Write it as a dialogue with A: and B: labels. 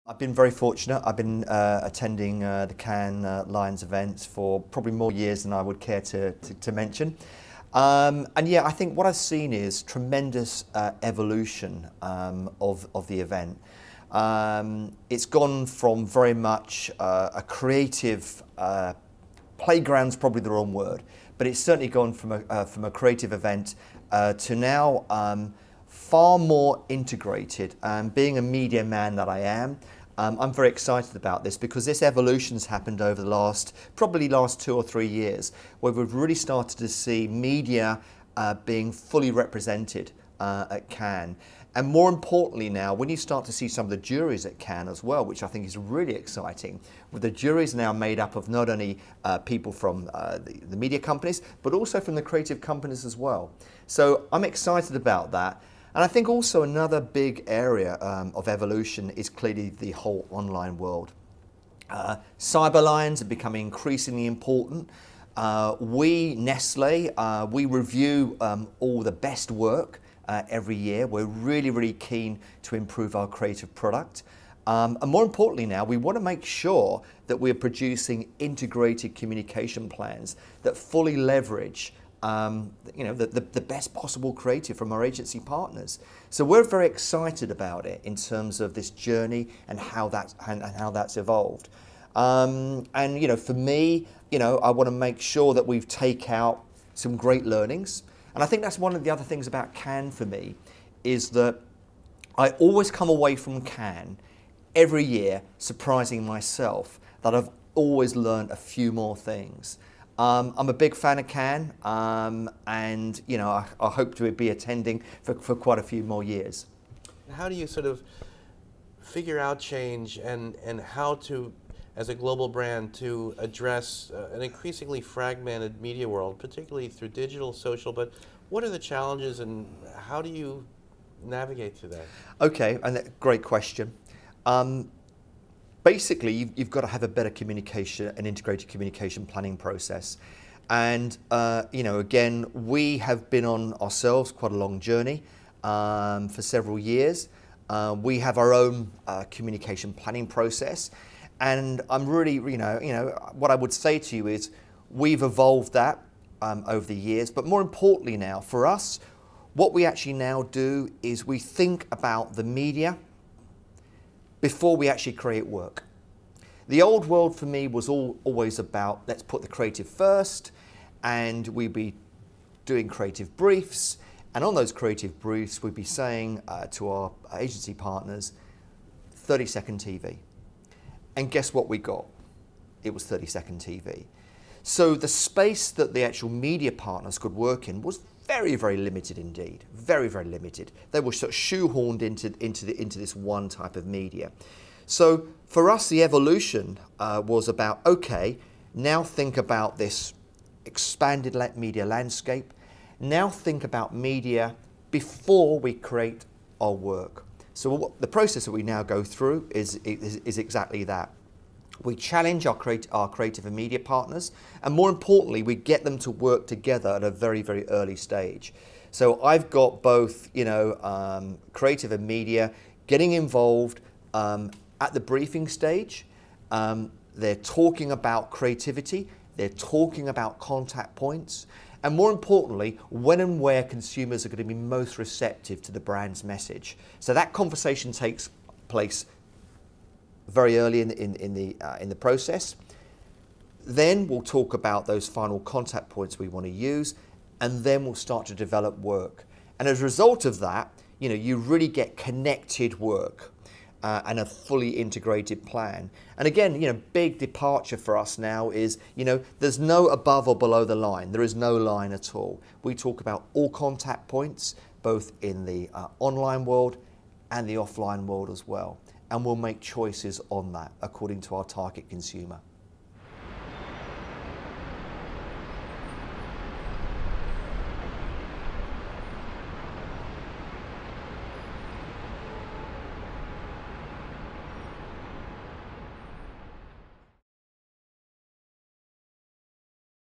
A: I've been very fortunate. I've been attending the Cannes Lions events for probably more years than I would care to mention. And yeah, I think what I've seen is tremendous evolution of the event. It's gone from very much a creative playground's probably the wrong word, but it's certainly gone from a creative event to now far more integrated. Being a media man that I am, I'm very excited about this because this evolution's happened over the probably last 2 or 3 years, where we've really started to see media being fully represented at Cannes. And more importantly now, when you start to see some of the juries at Cannes as well, which I think is really exciting, with the juries now made up of not only people from the media companies, but also from the creative companies as well. So I'm excited about that. And I think also another big area of evolution is clearly the whole online world. Cyber lions are becoming increasingly important. We, Nestle, we review all the best work every year. We're really, really keen to improve our creative product. And more importantly now, we want to make sure that we're producing integrated communication plans that fully leverage the best possible creative from our agency partners. So we're very excited about it in terms of this journey and how that's evolved. And for me, I want to make sure that we take out some great learnings. And I think that's one of the other things about Cannes for me, is that I always come away from Cannes every year surprising myself that I've always learned a few more things. I'm a big fan of Cannes, and I hope to be attending for quite a few more years.
B: How do you sort of figure out change and how to, as a global brand, to address an increasingly fragmented media world, particularly through digital, social, but what are the challenges and how do you navigate through that? Okay,
A: and great question. Basically, you've got to have a better communication, an integrated communication planning process. And, again, we have been on ourselves quite a long journey for several years. We have our own communication planning process. And I'm really, what I would say to you is we've evolved that over the years. But more importantly now, for us, what we actually now do is we think about the media before we actually create work. The old world for me was always about, let's put the creative first, and we'd be doing creative briefs, and on those creative briefs we'd be saying to our agency partners, 30-second TV. And guess what we got? It was 30-second TV. So the space that the actual media partners could work in was very, very limited indeed. Very, very limited. They were sort of shoehorned into this one type of media. So for us, the evolution was about, okay, now think about this expanded media landscape. Now think about media before we create our work. So the process that we now go through is exactly that. We challenge our creative and media partners, and more importantly, we get them to work together at a very, very early stage. So I've got both, creative and media getting involved at the briefing stage. They're talking about creativity, they're talking about contact points, and more importantly, when and where consumers are going to be most receptive to the brand's message. So that conversation takes place very early in the process. Then we'll talk about those final contact points we want to use, and then we'll start to develop work. And as a result of that, you really get connected work and a fully integrated plan. And again, big departure for us now is, there's no above or below the line. There is no line at all. We talk about all contact points, both in the online world and the offline world as well. And we'll make choices on that according to our target consumer.